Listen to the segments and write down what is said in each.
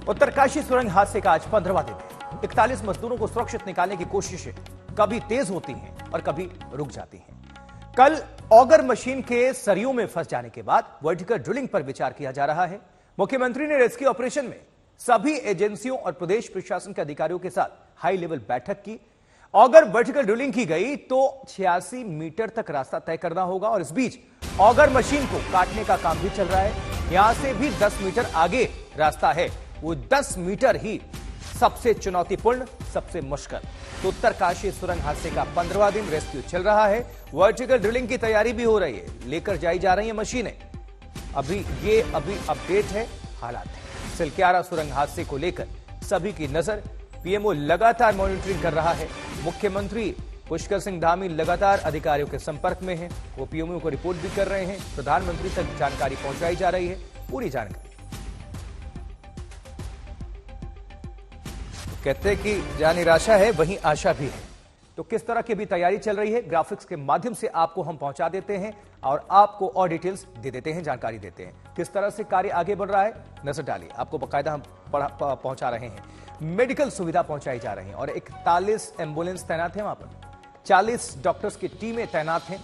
उत्तरकाशी सुरंग हादसे का आज 15वां दिन है। 41 मजदूरों को सुरक्षित निकालने की कोशिशें कभी तेज होती हैं और कभी रुक जाती हैं। कल ऑगर मशीन के सरियों में फंस जाने के बाद वर्टिकल ड्रिलिंग पर विचार किया जा रहा है। मुख्यमंत्री ने रेस्क्यू ऑपरेशन में सभी एजेंसियों और प्रदेश प्रशासन के अधिकारियों के साथ हाई लेवल बैठक की। ऑगर वर्टिकल ड्रिलिंग की गई तो 86 मीटर तक रास्ता तय करना होगा और इस बीच ऑगर मशीन को काटने का काम भी चल रहा है। यहां से भी 10 मीटर आगे रास्ता है, वो 10 मीटर ही सबसे चुनौतीपूर्ण, सबसे मुश्किल। तो उत्तरकाशी सुरंग हादसे का 15वां दिन रेस्क्यू चल रहा है। वर्टिकल ड्रिलिंग की तैयारी भी हो रही है, लेकर जाई जा रही है मशीनें। अभी अपडेट है, हालात है। सिलक्यारा सुरंग हादसे को लेकर सभी की नजर, पीएमओ लगातार मॉनिटरिंग कर रहा है। मुख्यमंत्री पुष्कर सिंह धामी लगातार अधिकारियों के संपर्क में हैं, वो पीएमओ को रिपोर्ट भी कर रहे हैं। प्रधानमंत्री तक जानकारी पहुंचाई जा रही है, पूरी जानकारी। कहते हैं कि जहां निराशा है वहीं आशा भी है। तो किस तरह की भी तैयारी चल रही है, ग्राफिक्स के माध्यम से आपको हम पहुंचा देते हैं और आपको और डिटेल्स दे देते हैं, जानकारी देते हैं किस तरह से कार्य आगे बढ़ रहा है। नजर डालिए, आपको बकायदा हम पहुंचा रहे हैं। मेडिकल सुविधा पहुंचाई जा रही है और 41 एम्बुलेंस तैनात है, वहां पर 40 डॉक्टर्स की टीमें तैनात हैं।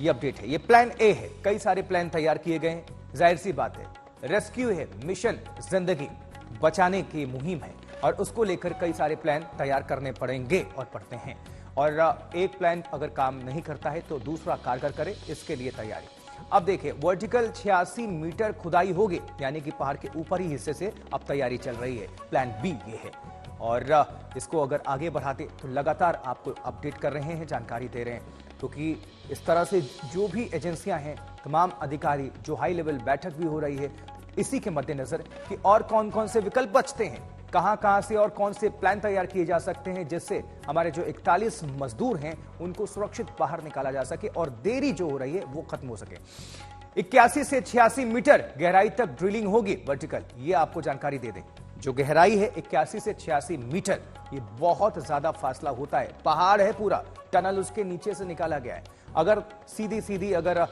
ये अपडेट है, ये प्लान ए है। कई सारे प्लान तैयार किए गए हैं। जाहिर सी बात है, रेस्क्यू है, मिशन जिंदगी बचाने की मुहिम है और उसको लेकर कई सारे प्लान तैयार करने पड़ेंगे और पड़ते हैं। और एक प्लान अगर काम नहीं करता है तो दूसरा कारगर करे, इसके लिए तैयारी। अब देखिए, वर्टिकल 86 मीटर खुदाई होगी, यानी कि पहाड़ के ऊपरी हिस्से से अब तैयारी चल रही है। प्लान बी ये है और इसको अगर आगे बढ़ाते तो लगातार आपको अपडेट कर रहे हैं, जानकारी दे रहे हैं, क्योंकि इस तरह से जो भी एजेंसियां हैं, तमाम अधिकारी, जो हाई लेवल बैठक भी हो रही है, इसी के मद्देनजर कि और कौन कौन से विकल्प बचते हैं, कहां से और कौन से प्लान तैयार किए जा सकते हैं, जिससे हमारे जो 41 मजदूर हैं उनको सुरक्षित बाहर निकाला जा सके और देरी जो हो रही है वो खत्म हो सके। 81 से 86 मीटर गहराई तक ड्रिलिंग होगी वर्टिकल, ये आपको जानकारी दे दें। जो गहराई है 81 से 86 मीटर, ये बहुत ज्यादा फासला होता है। पहाड़ है पूरा, टनल उसके नीचे से निकाला गया है। अगर सीधी अगर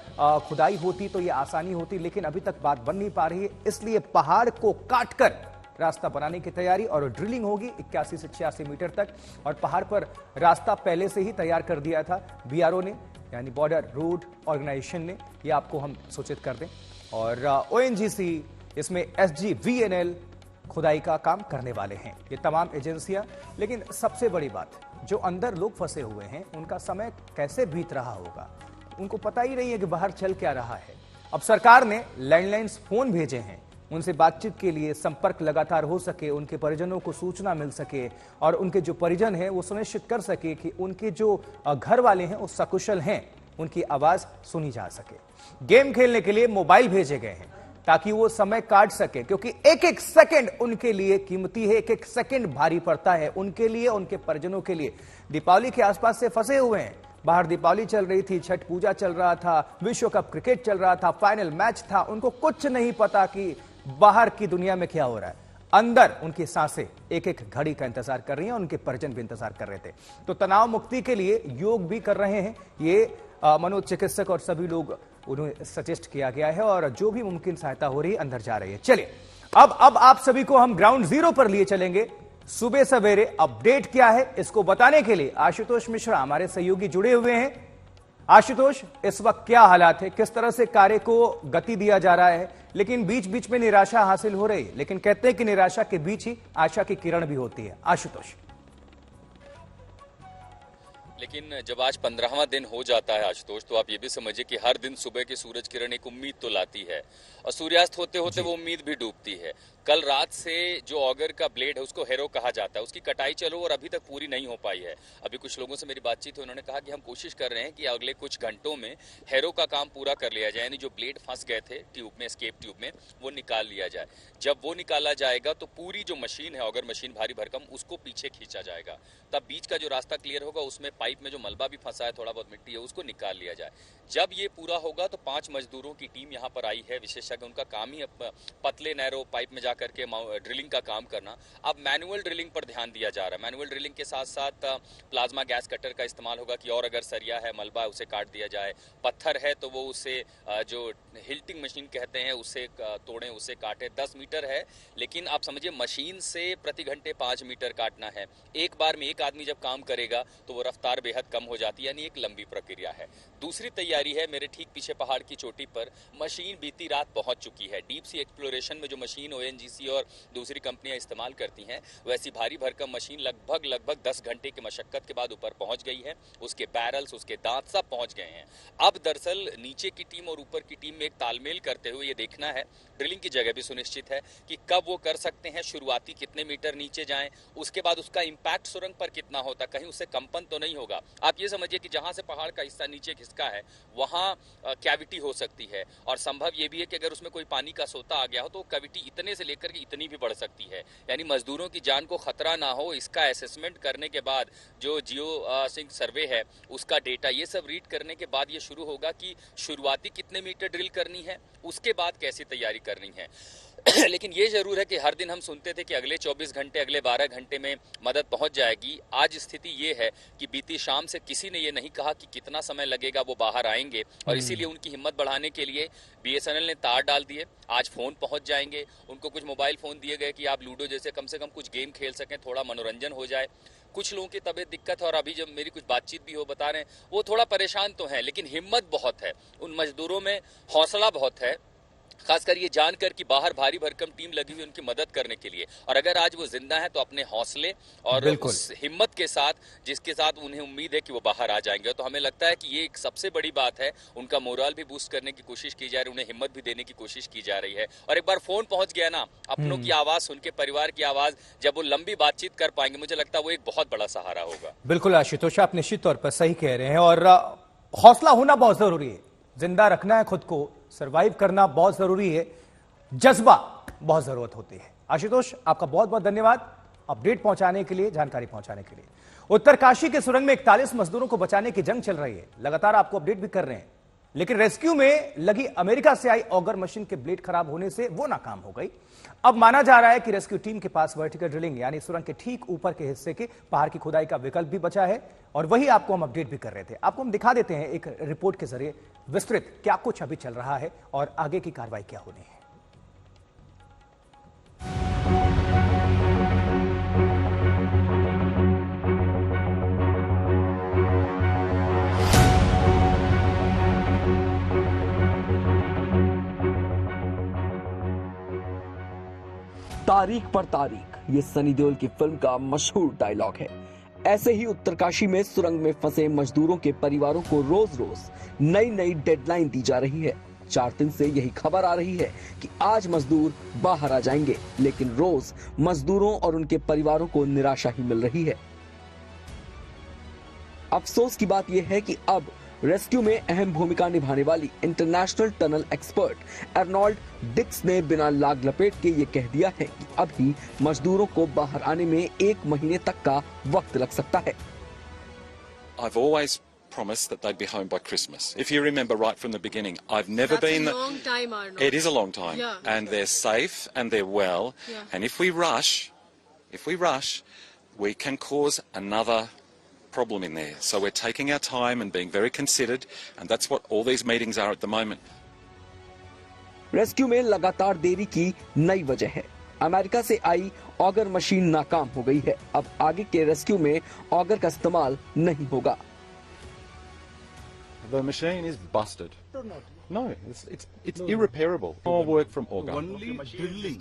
खुदाई होती तो ये आसानी होती, लेकिन अभी तक बात बन नहीं पा रही है। इसलिए पहाड़ को काटकर रास्ता बनाने की तैयारी और ड्रिलिंग होगी 81 से 86 मीटर तक। और पहाड़ पर रास्ता पहले से ही तैयार कर दिया था बीआरओ ने, यानी बॉर्डर रोड ऑर्गेनाइजेशन ने। ये आपको हम सूचित कर दें। और ओएनजीसी, इसमें एसजीवीएनएल खुदाई का काम करने वाले हैं, ये तमाम एजेंसियां। लेकिन सबसे बड़ी बात, जो अंदर लोग फंसे हुए हैं उनका समय कैसे बीत रहा होगा, उनको पता ही नहीं है कि बाहर चल क्या रहा है। अब सरकार ने लैंडलाइंस फोन भेजे हैं, उनसे बातचीत के लिए संपर्क लगातार हो सके, उनके परिजनों को सूचना मिल सके और उनके जो परिजन हैं वो सुनिश्चित कर सके कि उनके जो घर वाले हैं वो सकुशल हैं, उनकी आवाज सुनी जा सके। गेम खेलने के लिए मोबाइल भेजे गए हैं ताकि वो समय काट सके, क्योंकि एक एक सेकंड उनके लिए कीमती है, एक एक सेकंड भारी पड़ता है उनके लिए, उनके परिजनों के लिए। दीपावली के आसपास से फंसे हुए हैं, बाहर दीपावली चल रही थी, छठ पूजा चल रहा था, विश्व कप क्रिकेट चल रहा था, फाइनल मैच था, उनको कुछ नहीं पता कि बाहर की दुनिया में क्या हो रहा है। अंदर उनकी सांसें एक एक घड़ी का इंतजार कर रही हैं, उनके परिजन भी इंतजार कर रहे थे। तो तनाव मुक्ति के लिए योग भी कर रहे हैं ये मनोचिकित्सक और सभी लोग, उन्हें सजेस्ट किया गया है और जो भी मुमकिन सहायता हो रही है अंदर जा रही है। चलिए अब आप सभी को हम ग्राउंड जीरो पर लिए चलेंगे। सुबह सवेरे अपडेट क्या है इसको बताने के लिए आशुतोष मिश्रा हमारे सहयोगी जुड़े हुए हैं। आशुतोष, इस वक्त क्या हालात है, किस तरह से कार्य को गति दिया जा रहा है, लेकिन बीच बीच में निराशा हासिल हो रही है, लेकिन कहते हैं कि निराशा के बीच ही आशा की किरण भी होती है। आशुतोष, लेकिन जब आज 15वां दिन हो जाता है आशुतोष, तो आप ये भी समझिए कि हर दिन सुबह की सूरज किरण एक उम्मीद तो लाती है और सूर्यास्त होते होते वो उम्मीद भी डूबती है। कल रात से जो ऑगर का ब्लेड है उसको हेरो कहा जाता है, उसकी कटाई चलो और अभी तक पूरी नहीं हो पाई है। अभी कुछ लोगों से मेरी बातचीत हुई, उन्होंने कहा कि हम कोशिश कर रहे हैं कि अगले कुछ घंटों में हेरो का काम पूरा कर लिया जाए, यानी जो ब्लेड फंस गए थे ट्यूब में, एस्केप ट्यूब में, वो निकाल लिया जाए। जब वो निकाला जाएगा तो पूरी जो मशीन है, ऑगर मशीन भारी भरकम, उसको पीछे खींचा जाएगा। तब बीच का जो रास्ता क्लियर होगा उसमें पाइप पाइप में जो मलबा भी फंसा है, थोड़ा बहुत मिट्टी है, उसको निकाल लिया जाए। जब ये पूरा होगा तो 5 मजदूरों की टीम यहाँ पर आई है, विशेषज्ञ। उनका काम ही पतले नैरो पाइप में जाकर के ड्रिलिंग का काम करना। अब मैनुअल ड्रिलिंग पर ध्यान दिया जा रहा है। मैनुअल ड्रिलिंग के साथ साथ प्लाज्मा गैस कटर का इस्तेमाल होगा कि और अगर सरिया है, मलबा है, उसे काट दिया जाए। पत्थर है तो वो उसे जो हिल्टिंग मशीन कहते हैं उसे तोड़ें, उसे काटें। 10 मीटर है, लेकिन आप समझिए मशीन से प्रति घंटे 5 मीटर काटना है। एक बार में एक आदमी जब काम करेगा तो वो रफ्तार बेहद कम हो जाती है, यानी एक लंबी प्रक्रिया है। दूसरी तैयारी है, मेरे ठीक पीछे पहाड़ की चोटी पर मशीन बीती रात पहुंच चुकी है। डीप सी एक्सप्लोरेशन में जो मशीन ONGC और दूसरी कंपनियां इस्तेमाल करती हैं, वैसी भारी भरकम मशीन लगभग 10 घंटे की मशक्कत के बाद ऊपर पहुंच गई है। उसके बैरल्स, उसके दांत सब पहुंच गए हैं। अब दरअसल नीचे की टीम और ऊपर की टीम में एक तालमेल करते हुए ये देखना है, ड्रिलिंग की जगह भी सुनिश्चित है कि कब वो कर सकते हैं, शुरुआती कितने मीटर नीचे जाएं, उसके बाद उसका इंपैक्ट सुरंग पर कितना होता, कहीं उससे कंपन तो नहीं होगा। आप ये समझिए कि जहां से पहाड़ का हिस्सा नीचे खिसका है वहां कैविटी हो सकती है, और संभव ये भी है कि अगर उसमें कोई पानी का सोता आ गया हो तो कैविटी इतने से लेकर के इतनी भी बढ़ सकती है। यानी मजदूरों की जान को खतरा ना हो, इसका असेसमेंट करने के बाद जो जियो सिंक सर्वे है उसका डेटा, ये सब रीड करने के बाद ये शुरू होगा कि शुरुआती कितने मीटर ड्रिल करनी है, उसके बाद कैसी तैयारी करनी है। लेकिन ये जरूर है कि हर दिन हम सुनते थे कि अगले 24 घंटे, अगले 12 घंटे में मदद पहुंच जाएगी। आज स्थिति ये है कि बीती शाम से किसी ने ये नहीं कहा कि कितना समय लगेगा वो बाहर आएंगे, और इसीलिए उनकी हिम्मत बढ़ाने के लिए BSNL ने तार डाल दिए। आज फोन पहुंच जाएंगे, उनको कुछ मोबाइल फोन दिए गए कि आप लूडो जैसे कम से कम कुछ गेम खेल सकें, थोड़ा मनोरंजन हो जाए। कुछ लोगों की तबीयत दिक्कत है, और अभी जब मेरी कुछ बातचीत भी हो बता रहे हैं वो थोड़ा परेशान तो हैं, लेकिन हिम्मत बहुत है उन मजदूरों में, हौसला बहुत है, खासकर ये जानकर कि बाहर भारी भरकम टीम लगी हुई उनकी मदद करने के लिए। और अगर आज वो जिंदा है तो अपने हौसले और उस हिम्मत के साथ जिसके साथ उन्हें उम्मीद है कि वो बाहर आ जाएंगे। तो हमें लगता है कि ये एक सबसे बड़ी बात है, उनका मोरल भी बूस्ट करने की कोशिश की जा रही है, उन्हें हिम्मत भी देने की कोशिश की जा रही है। और एक बार फोन पहुंच गया ना, अपनों की आवाज सुन के, परिवार की आवाज, जब वो लंबी बातचीत कर पाएंगे, मुझे लगता है वो एक बहुत बड़ा सहारा होगा। बिल्कुल आशुतोष, आप निश्चित तौर पर सही कह रहे हैं, और हौसला होना बहुत जरूरी है, जिंदा रखना है खुद को, सरवाइव करना बहुत जरूरी है, जज्बा बहुत जरूरत होती है। आशुतोष, आपका बहुत बहुत धन्यवाद अपडेट पहुंचाने के लिए, जानकारी पहुंचाने के लिए। उत्तरकाशी के सुरंग में 41 मजदूरों को बचाने की जंग चल रही है, लगातार आपको अपडेट भी कर रहे हैं, लेकिन रेस्क्यू में लगी अमेरिका से आई ऑगर मशीन के ब्लेड खराब होने से वो नाकाम हो गई। अब माना जा रहा है कि रेस्क्यू टीम के पास वर्टिकल ड्रिलिंग यानी सुरंग के ठीक ऊपर के हिस्से के पहाड़ की खुदाई का विकल्प भी बचा है, और वही आपको हम अपडेट भी कर रहे थे। आपको हम दिखा देते हैं एक रिपोर्ट के जरिए विस्तृत क्या कुछ अभी चल रहा है और आगे की कार्रवाई क्या होनी है। तारीख पर तारीख, ये सनी देओल की फिल्म का मशहूर डायलॉग है। ऐसे ही उत्तरकाशी में सुरंग में फंसे मजदूरों के परिवारों को रोज रोज नई नई डेडलाइन दी जा रही है। 4 दिन से यही खबर आ रही है कि आज मजदूर बाहर आ जाएंगे, लेकिन रोज मजदूरों और उनके परिवारों को निराशा ही मिल रही है। अफसोस की बात यह है कि अब रेस्क्यू में अहम भूमिका निभाने वाली international tunnel expert Arnold Dix ने बिना लाग लपेट के ये कह दिया है कि अभी मजदूरों को बाहर आने में 1 महीने तक का वक्त लग सकता है। I've always promised that they'd be home by Christmas. If you remember right from the beginning, I've never been. That's a long time, Arnold. It is a long time, Yeah. and they're safe and they're well. Yeah. And if we rush, we can cause another problem in there. So we're taking our time and being very considered, and that's what all these meetings are at the moment. Rescue में लगातार देरी की नई वजह है। America से आई auger machine नाकाम हो गई है। अब आगे के रेस्क्यू में ऑगर का इस्तेमाल नहीं होगा। The machine is busted. No, it's irreparable. More work from auger. Only drilling.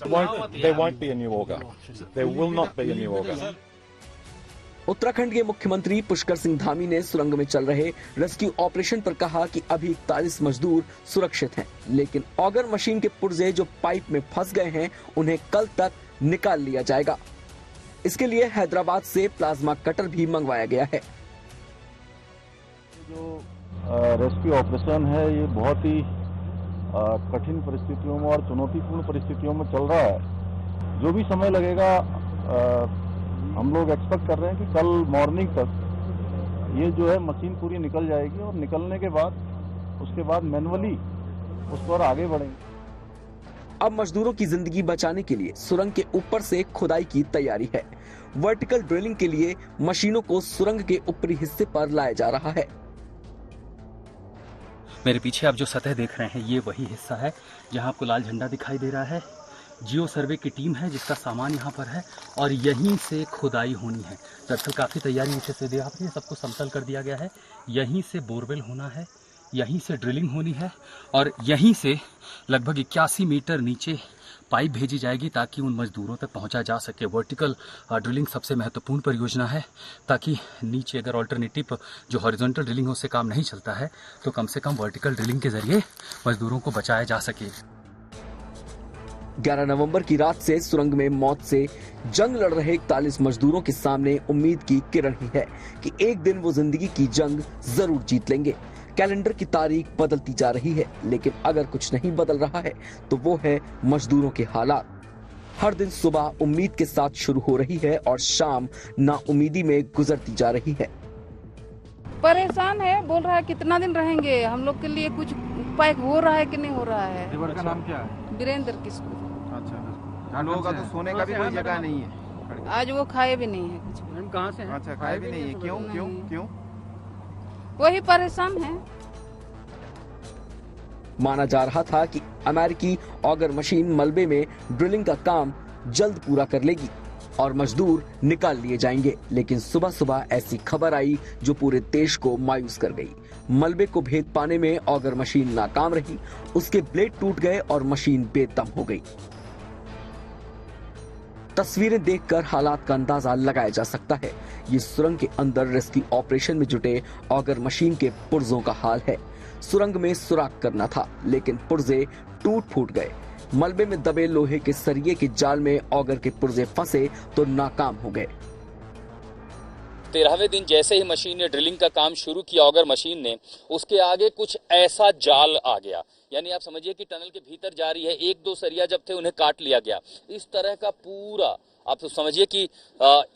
There won't be a new auger. There will not be a new auger. Uttarakhand के मुख्यमंत्री पुष्कर सिंह धामी ने सुरंग में चल रहे रेस्क्यू ऑपरेशन पर कहा कि अभी 41 मजदूर सुरक्षित हैं, लेकिन ऑगर मशीन के पुर्जे जो पाइप में फंस गए हैं उन्हें कल तक निकाल लिया जाएगा। इसके लिए हैदराबाद से प्लाज्मा कटर भी मंगवाया गया है। जो रेस्क्यू ऑपरेशन है ये बहुत ही कठिन परिस्थितियों में और चुनौतीपूर्ण परिस्थितियों में चल रहा है। जो भी समय लगेगा हम लोग एक्सपेक्ट कर रहे हैं कि कल मॉर्निंग तक ये जो है मशीन पूरी निकल जाएगी और निकलने के बाद उसके बाद मैनुअली उस पर आगे बढ़ेंगे। अब मजदूरों की जिंदगी बचाने के लिए सुरंग के ऊपर से खुदाई की तैयारी है। वर्टिकल ड्रिलिंग के लिए मशीनों को सुरंग के ऊपरी हिस्से पर लाया जा रहा है। मेरे पीछे आप जो सतह देख रहे हैं ये वही हिस्सा है जहां आपको लाल झंडा दिखाई दे रहा है। जियो सर्वे की टीम है जिसका सामान यहाँ पर है और यहीं से खुदाई होनी है। दरअसल काफ़ी तैयारी नीचे से दिया है, सबको समतल कर दिया गया है। यहीं से बोरवेल होना है, यहीं से ड्रिलिंग होनी है और यहीं से लगभग 81 मीटर नीचे पाइप भेजी जाएगी ताकि उन मजदूरों तक पहुंचा जा सके। वर्टिकल ड्रिलिंग सबसे महत्वपूर्ण परियोजना है ताकि नीचे अगर ऑल्टरनेटिव जो हॉरिजॉन्टल ड्रिलिंग हो उससे काम नहीं चलता है तो कम से कम वर्टिकल ड्रिलिंग के जरिए मजदूरों को बचाया जा सके। 11 नवंबर की रात से सुरंग में मौत से जंग लड़ रहे 41 मजदूरों के सामने उम्मीद की किरण ही है कि एक दिन वो जिंदगी की जंग जरूर जीत लेंगे। कैलेंडर की तारीख बदलती जा रही है, लेकिन अगर कुछ नहीं बदल रहा है तो वो है मजदूरों के हालात। हर दिन सुबह उम्मीद के साथ शुरू हो रही है और शाम नाउमीदी में गुजरती जा रही है। परेशान है, बोल रहा है कितना दिन रहेंगे, हम लोग के लिए कुछ उपाय हो रहा है कि नहीं हो रहा है। लेबर का नाम क्या है? वीरेंद्र किसको। अच्छा, लोगों का तो सोने का भी कोई जगह नहीं है। आज वो खाए भी नहीं है कुछ। मैम कहाँ से हैं? अच्छा, खाए भी नहीं है। क्यों क्यों क्यों? वही परेशान है। माना जा रहा था कि अमेरिकी ऑगर मशीन मलबे में ड्रिलिंग का काम जल्द पूरा कर लेगी और मजदूर निकाल लिए जाएंगे, लेकिन सुबह सुबह ऐसी खबर आई जो पूरे देश को मायूस कर गई। मलबे को भेद पाने में ऑगर मशीन नाकाम रही, उसके ब्लेड टूट गए और मशीन बेदम हो गई। तस्वीरें देखकर हालात का अंदाजा लगाया जा सकता है। ये सुरंग के अंदर रेस्क्यू ऑपरेशन में जुटे ऑगर मशीन के पुर्जों का हाल है। सुरंग में सुराख करना था, लेकिन पुर्जे टूट फूट गए। मलबे में दबे लोहे के सरिये के जाल में ऑगर के पुर्जे फंसे तो नाकाम हो गए। 13वें दिन जैसे ही मशीन ने ड्रिलिंग का काम शुरू किया ऑगर मशीन ने, उसके आगे कुछ ऐसा जाल आ गया, यानी आप समझिए कि टनल के भीतर जा रही है। 1-2 सरिया जब थे उन्हें काट लिया गया। इस तरह का पूरा आप तो समझिए कि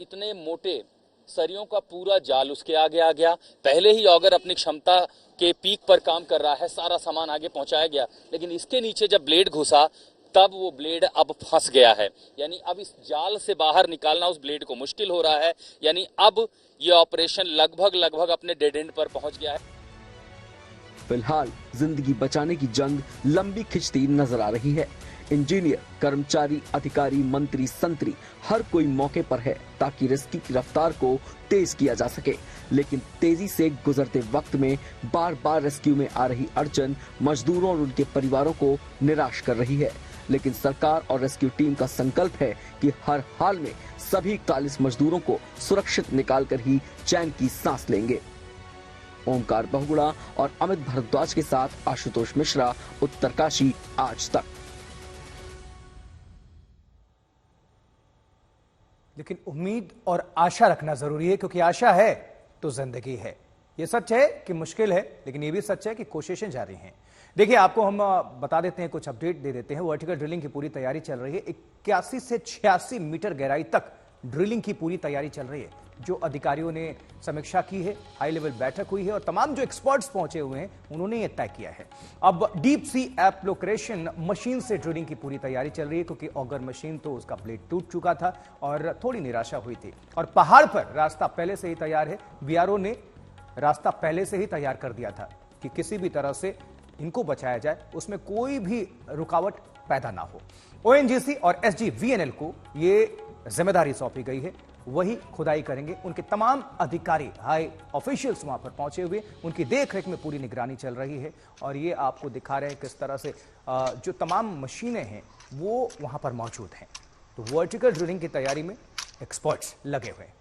इतने मोटे सरियों का पूरा जाल उसके आगे आ गया। पहले ही ऑगर अपनी क्षमता के पीक पर काम कर रहा है, सारा सामान आगे पहुंचाया गया, लेकिन इसके नीचे जब ब्लेड घुसा तब वो ब्लेड अब फंस गया है। यानी अब इस जाल से बाहर निकालना उस ब्लेड को मुश्किल हो रहा है। यानी अब ये ऑपरेशन लगभग अपने डेड एंड पर पहुंच गया है। फिलहाल जिंदगी बचाने की जंग लंबी खिंचती नजर आ रही है। इंजीनियर, कर्मचारी, अधिकारी, मंत्री, संतरी हर कोई मौके पर है ताकि रेस्क्यू की रफ्तार को तेज किया जा सके, लेकिन तेजी से गुजरते वक्त में बार बार रेस्क्यू में आ रही अड़चन मजदूरों और उनके परिवारों को निराश कर रही है। लेकिन सरकार और रेस्क्यू टीम का संकल्प है कि हर हाल में सभी 41 मजदूरों को सुरक्षित निकालकर ही चैन की सांस लेंगे। ओमकार बहुगुणा और अमित भारद्वाज के साथ आशुतोष मिश्रा, उत्तरकाशी, आज तक। लेकिन उम्मीद और आशा रखना जरूरी है, क्योंकि आशा है तो जिंदगी है। यह सच है कि मुश्किल है, लेकिन यह भी सच है कि कोशिशें जारी हैं। देखिए, आपको हम बता देते हैं, कुछ अपडेट दे देते हैं। वर्टिकल ड्रिलिंग की पूरी तैयारी चल रही है। 81 से 86 मीटर गहराई तक ड्रिलिंग की पूरी तैयारी चल रही है। जो अधिकारियों ने समीक्षा की है, हाई लेवल बैठक हुई है और तमाम जो एक्सपर्ट्स पहुंचे हुए हैं उन्होंने यह तय किया है। अब डीप सी एप्लिकेशन मशीन से ड्रिलिंग की पूरी तैयारी चल रही है, क्योंकि ऑगर मशीन तो उसका ब्लेड टूट चुका था और थोड़ी निराशा हुई थी। और पहाड़ पर रास्ता पहले से ही तैयार है। बीआरओ ने रास्ता पहले से ही तैयार कर दिया था कि किसी भी तरह से इनको बचाया जाए, उसमें कोई भी रुकावट पैदा ना हो। ओएनजीसी और एसजीवीएनएल को ये जिम्मेदारी सौंपी गई है, वही खुदाई करेंगे। उनके तमाम अधिकारी, हाई ऑफिशियल्स वहां पर पहुंचे हुए, उनकी देखरेख में पूरी निगरानी चल रही है। और ये आपको दिखा रहे हैं किस तरह से जो तमाम मशीनें हैं वो वहां पर मौजूद हैं। तो वर्टिकल ड्रिलिंग की तैयारी में एक्सपर्ट्स लगे हुए हैं।